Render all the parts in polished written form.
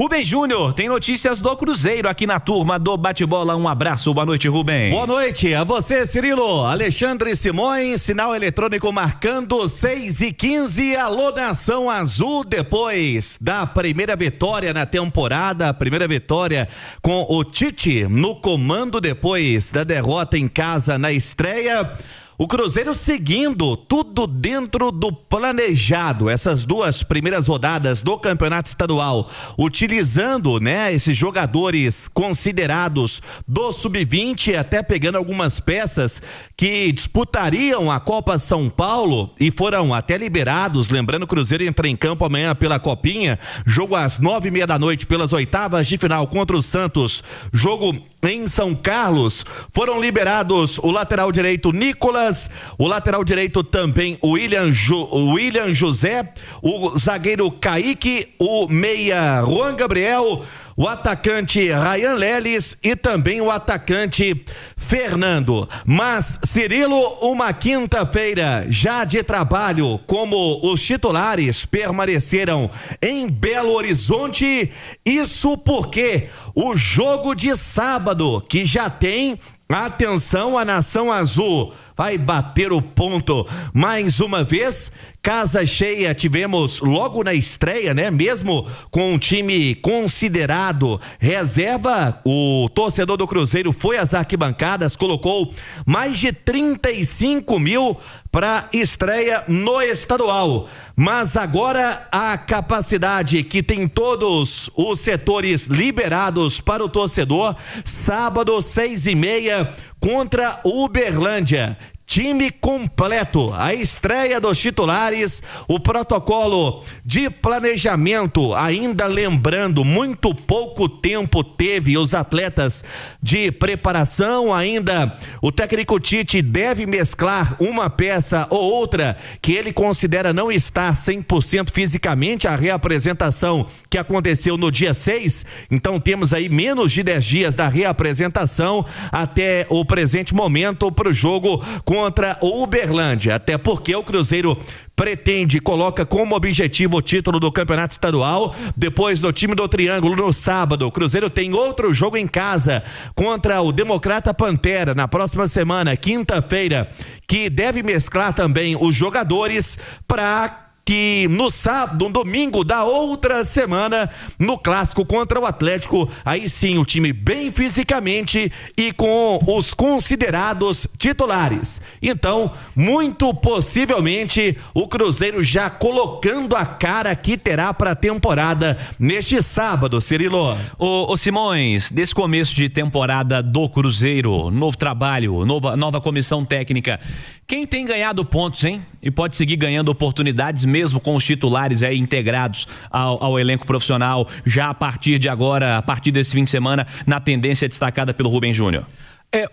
Rubem Júnior tem notícias do Cruzeiro aqui na turma do Bate-Bola. Um abraço, boa noite, Rubem. Boa noite a você, Cirilo. Alexandre Simões, sinal eletrônico marcando 6h15. Alô, Nação Azul, depois da primeira vitória na temporada, a primeira vitória com o Tite no comando depois da derrota em casa na estreia. O Cruzeiro seguindo tudo dentro do planejado, essas duas primeiras rodadas do Campeonato Estadual, utilizando, esses jogadores considerados do Sub-20, até pegando algumas peças que disputariam a Copa São Paulo e foram até liberados. Lembrando, o Cruzeiro entra em campo amanhã pela Copinha, jogo às 9h30 da noite pelas oitavas de final contra o Santos, jogo em São Carlos. Foram liberados o lateral direito Nicolas, o lateral direito também o William José, o zagueiro Kaique, o meia Juan Gabriel, o atacante Ryan Leles e também o atacante Fernando. Mas, Cirilo, uma quinta-feira já de trabalho, como os titulares permaneceram em Belo Horizonte. Isso porque o jogo de sábado, que já tem, atenção, a Nação Azul vai bater o ponto mais uma vez. Casa cheia tivemos logo na estreia, mesmo com um time considerado reserva, o torcedor do Cruzeiro foi às arquibancadas, colocou mais de 35 mil para estreia no estadual. Mas agora a capacidade que tem todos os setores liberados para o torcedor, sábado 6h30 contra Uberlândia. Time completo, a estreia dos titulares, o protocolo de planejamento, ainda lembrando, muito pouco tempo teve os atletas de preparação, ainda o técnico Tite deve mesclar uma peça ou outra que ele considera não estar 100% fisicamente, a reapresentação que aconteceu no dia 6, então temos aí menos de 10 dias da reapresentação até o presente momento para o jogo contra o Uberlândia, até porque o Cruzeiro pretende, coloca como objetivo o título do Campeonato Estadual. Depois do time do Triângulo no sábado, o Cruzeiro tem outro jogo em casa contra o Democrata Pantera na próxima semana, quinta-feira, que deve mesclar também os jogadores para que no sábado, no domingo da outra semana, no clássico contra o Atlético, aí sim o time bem fisicamente e com os considerados titulares. Então, muito possivelmente o Cruzeiro já colocando a cara que terá para a temporada neste sábado, Cirilo. Ô Simões, desse começo de temporada do Cruzeiro, novo trabalho, nova comissão técnica, quem tem ganhado pontos, hein? E pode seguir ganhando oportunidades mesmo com os titulares aí integrados ao elenco profissional já a partir de agora, a partir desse fim de semana, na tendência destacada pelo Rubem Júnior.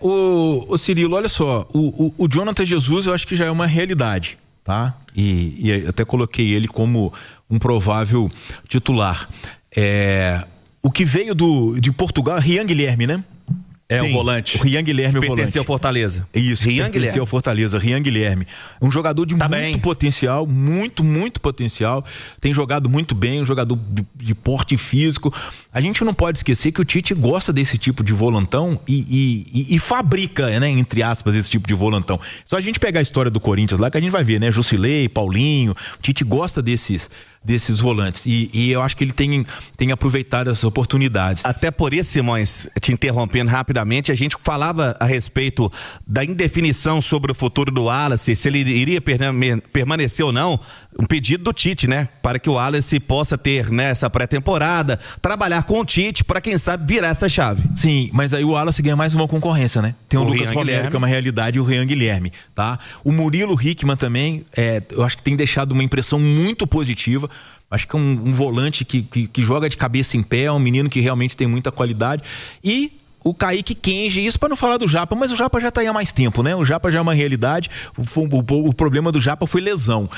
O Cirilo, olha só, o Jonathan Jesus eu acho que já é uma realidade, tá? E até coloquei ele como um provável titular. O que veio de Portugal, Rian Guilherme, né? Sim, o volante. O Rian Guilherme é o volante. Pertenceu ao Fortaleza. Isso, pertenceu ao Fortaleza. Rian Guilherme. Um jogador de muito potencial, muito potencial. Tem jogado muito bem, um jogador de porte físico. A gente não pode esquecer que o Tite gosta desse tipo de volantão e fabrica, entre aspas, esse tipo de volantão. Só a gente pegar a história do Corinthians lá, que a gente vai ver, Jusilei, Paulinho. O Tite gosta desses volantes e eu acho que ele tem aproveitado essas oportunidades. Até por isso, Simões, te interrompendo rapidamente, a gente falava a respeito da indefinição sobre o futuro do Wallace, se ele iria permanecer ou não, um pedido do Tite, para que o Wallace possa ter essa pré-temporada, trabalhar com o Tite para quem sabe virar essa chave. Sim, mas aí o Wallace ganha mais uma concorrência, Tem o Lucas Romero, que é uma realidade, e o Rian Guilherme, tá? O Murilo Hickman também, eu acho que tem deixado uma impressão muito positiva. Acho que é um volante que joga de cabeça em pé, um menino que realmente tem muita qualidade. E o Kaique Kenji, isso para não falar do Japa, mas o Japa já tá aí há mais tempo, O Japa já é uma realidade, o problema do Japa foi lesão.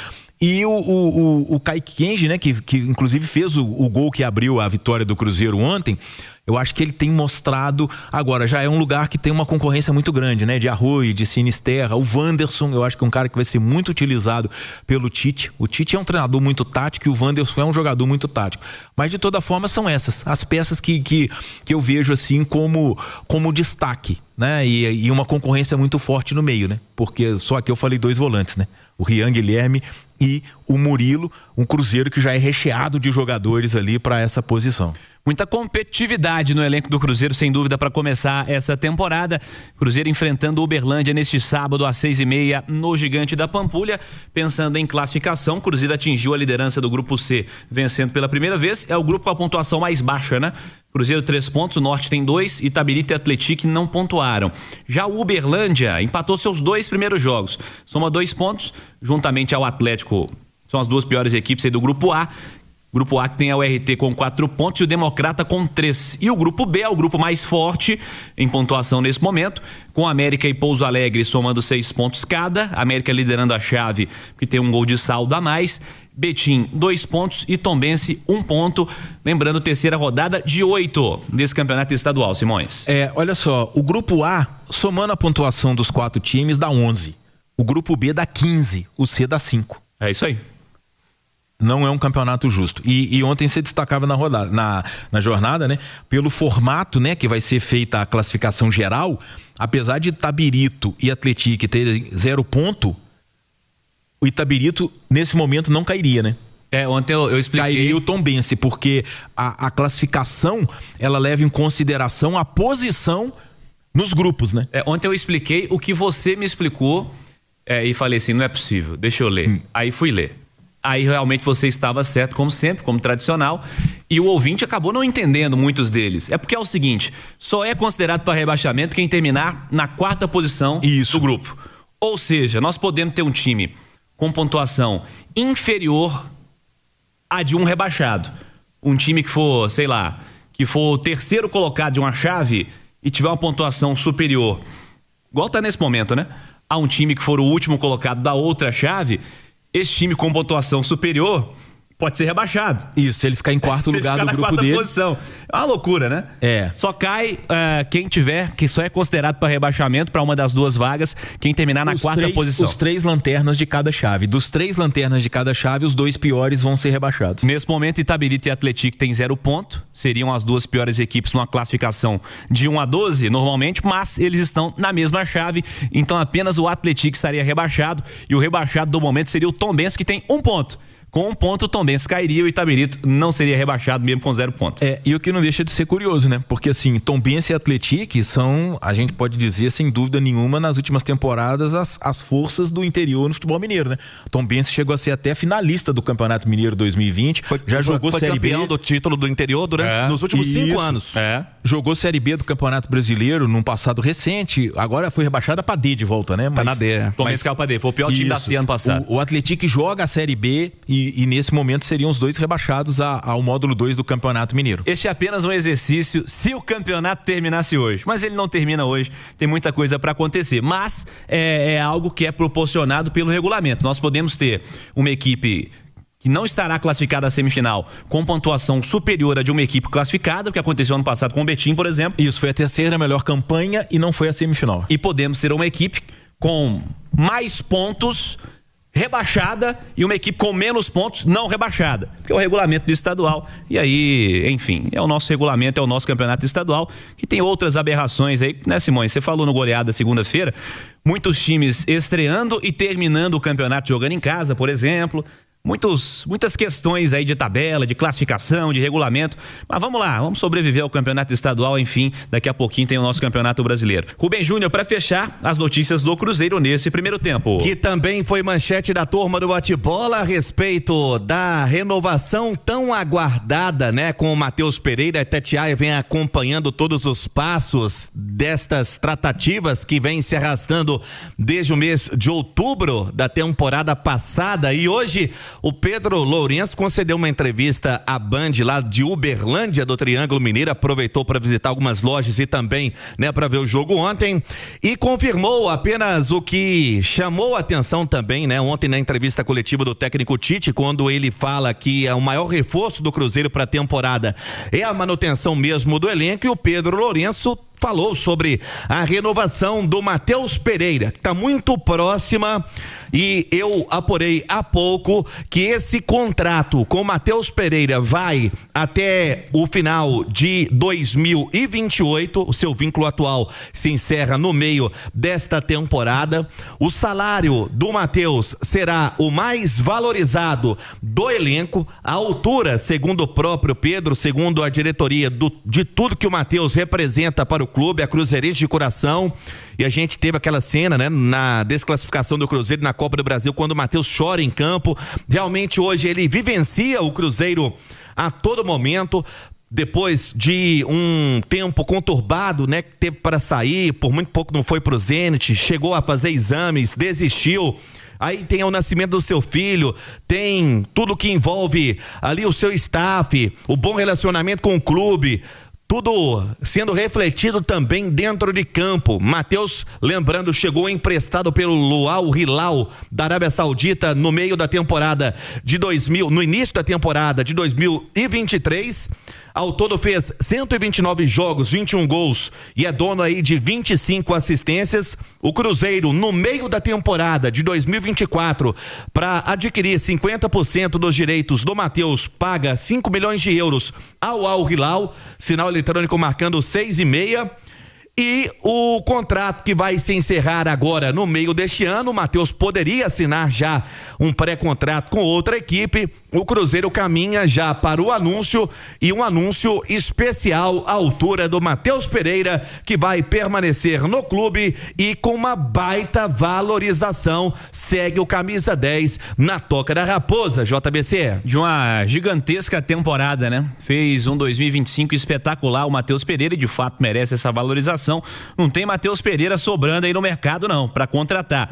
E o Kaique Kenji, né, que inclusive fez o gol que abriu a vitória do Cruzeiro ontem, eu acho que ele tem mostrado, agora já é um lugar que tem uma concorrência muito grande, né, de Arroio, de Sinisterra, o Wanderson, eu acho que é um cara que vai ser muito utilizado pelo Tite. O Tite é um treinador muito tático e o Wanderson é um jogador muito tático, mas de toda forma são essas as peças que eu vejo assim como destaque, né, e uma concorrência muito forte no meio, né, porque só aqui eu falei 2 volantes, né, o Rian Guilherme e o Murilo, um Cruzeiro que já é recheado de jogadores ali para essa posição. Muita competitividade no elenco do Cruzeiro, sem dúvida, para começar essa temporada. Cruzeiro enfrentando o Uberlândia neste sábado às 6h30 no Gigante da Pampulha. Pensando em classificação, Cruzeiro atingiu a liderança do Grupo C, vencendo pela primeira vez. É o grupo com a pontuação mais baixa, né? Cruzeiro 3 pontos, o Norte tem 2, Itabirito e Atlético não pontuaram. Já o Uberlândia empatou seus 2 primeiros jogos, soma 2 pontos, juntamente ao Atlético. São as 2 piores equipes aí do Grupo A. Grupo A que tem a URT com 4 pontos e o Democrata com 3. E o Grupo B é o grupo mais forte em pontuação nesse momento, com América e Pouso Alegre somando 6 pontos cada. América liderando a chave, que tem um gol de saldo a mais. Betim, 2 pontos e Tombense, 1 ponto. Lembrando, terceira rodada de 8 desse campeonato estadual, Simões. Olha só, o Grupo A, somando a pontuação dos 4 times, dá 11. O Grupo B dá 15, o C dá 5. É isso aí. Não é um campeonato justo. E ontem você destacava na jornada, né? Pelo formato, né? Que vai ser feita a classificação geral, apesar de Itabirito e Atlético terem 0 ponto, o Itabirito, nesse momento, não cairia, né? Ontem eu expliquei. Cairia o Tombense, porque a classificação, ela leva em consideração a posição nos grupos, né? Ontem eu expliquei o que você me explicou e falei assim, não é possível, deixa eu ler. Aí fui ler. Aí realmente você estava certo, como sempre, como tradicional, e o ouvinte acabou não entendendo muitos deles. É porque é o seguinte, só é considerado para rebaixamento quem terminar na 4ª posição do grupo. Ou seja, nós podemos ter um time com pontuação inferior à de um rebaixado. Um time que for, sei lá, que for o terceiro colocado de uma chave e tiver uma pontuação superior, igual tá nesse momento, né? A um time que for o último colocado da outra chave, esse time com pontuação superior pode ser rebaixado. Isso, se ele ficar em 4º lugar do grupo dele. Posição. É uma loucura, né? Só cai quem tiver, que só é considerado para rebaixamento para uma das 2 vagas, quem terminar na 4ª posição. Os 3 lanternas de cada chave. Dos 3 lanternas de cada chave, os 2 piores vão ser rebaixados. Nesse momento, Itabirito e Atlético tem 0 ponto. Seriam as 2 piores equipes numa classificação de 1 a 12, normalmente, mas eles estão na mesma chave. Então apenas o Atlético estaria rebaixado. E o rebaixado do momento seria o Tombense, que tem 1 ponto. Com 1 ponto, o Tombense cairia e o Itabirito não seria rebaixado mesmo com 0 pontos. E o que não deixa de ser curioso, né? Porque assim, Tombense e Atlético são, a gente pode dizer, sem dúvida nenhuma, nas últimas temporadas, as forças do interior no futebol mineiro, né? Tombense chegou a ser até finalista do Campeonato Mineiro 2020. Já jogou Série B. Foi campeão do título do interior nos últimos 5 anos. Jogou Série B do Campeonato Brasileiro num passado recente. Agora foi rebaixada pra D de volta, né? Tá na D. Tombense caiu pra D. Foi o pior time da CIA ano passado. O Atlético joga a Série B e nesse momento seriam os 2 rebaixados ao módulo 2 do Campeonato Mineiro. Este é apenas um exercício se o campeonato terminasse hoje. Mas ele não termina hoje, tem muita coisa para acontecer. Mas é algo que é proporcionado pelo regulamento. Nós podemos ter uma equipe que não estará classificada à semifinal com pontuação superior à de uma equipe classificada, o que aconteceu ano passado com o Betim, por exemplo. Isso, foi a terceira melhor campanha e não foi a semifinal. E podemos ter uma equipe com mais pontos rebaixada e uma equipe com menos pontos não rebaixada, porque é o regulamento do estadual. E aí, enfim, é o nosso regulamento, é o nosso campeonato estadual, que tem outras aberrações aí, né, Simões? Você falou no Goleada segunda-feira, muitos times estreando e terminando o campeonato jogando em casa, por exemplo. Muitas questões aí de tabela, de classificação, de regulamento, mas vamos lá, vamos sobreviver ao campeonato estadual, enfim, daqui a pouquinho tem o nosso campeonato brasileiro. Rubem Júnior, para fechar as notícias do Cruzeiro nesse primeiro tempo. Que também foi manchete da turma do bate-bola a respeito da renovação tão aguardada, né, com o Matheus Pereira. A Itatiaia vem acompanhando todos os passos destas tratativas que vêm se arrastando desde o mês de outubro da temporada passada, e hoje O Pedro Lourenço concedeu uma entrevista à Band lá de Uberlândia, do Triângulo Mineiro, aproveitou para visitar algumas lojas e também, né, para ver o jogo ontem, e confirmou apenas o que chamou a atenção também, né, ontem na entrevista coletiva do técnico Tite, quando ele fala que o maior reforço do Cruzeiro para a temporada é a manutenção mesmo do elenco, e o Pedro Lourenço falou sobre a renovação do Matheus Pereira, que está muito próxima, e eu apurei há pouco que esse contrato com o Matheus Pereira vai até o final de 2028, o seu vínculo atual se encerra no meio desta temporada. O salário do Matheus será o mais valorizado do elenco, a altura, segundo o próprio Pedro, segundo a diretoria de tudo que o Matheus representa para o clube, a cruzeirense de coração. E a gente teve aquela cena, né, na desclassificação do Cruzeiro na Copa do Brasil, quando o Matheus chora em campo. Realmente hoje ele vivencia o Cruzeiro a todo momento. Depois de um tempo conturbado, né, que teve para sair, por muito pouco não foi pro Zenit, chegou a fazer exames, desistiu. Aí tem o nascimento do seu filho, tem tudo que envolve ali o seu staff, o bom relacionamento com o clube, tudo sendo refletido também dentro de campo. Matheus, lembrando, chegou emprestado pelo Al Hilal da Arábia Saudita no meio da temporada no início da temporada de 2023. Ao todo fez 129 jogos, 21 gols e é dono aí de 25 assistências. O Cruzeiro, no meio da temporada de 2024, para adquirir 50% dos direitos do Matheus, paga 5 milhões de euros ao Al Hilal, sinal eletrônico marcando 6,5. E o contrato que vai se encerrar agora no meio deste ano, o Matheus poderia assinar já um pré-contrato com outra equipe. O Cruzeiro caminha já para o anúncio, e um anúncio especial à altura do Matheus Pereira, que vai permanecer no clube e com uma baita valorização. Segue o camisa 10 na Toca da Raposa, JBC. De uma gigantesca temporada, né? Fez um 2025 espetacular o Matheus Pereira, e de fato merece essa valorização. Não tem Matheus Pereira sobrando aí no mercado não, para contratar.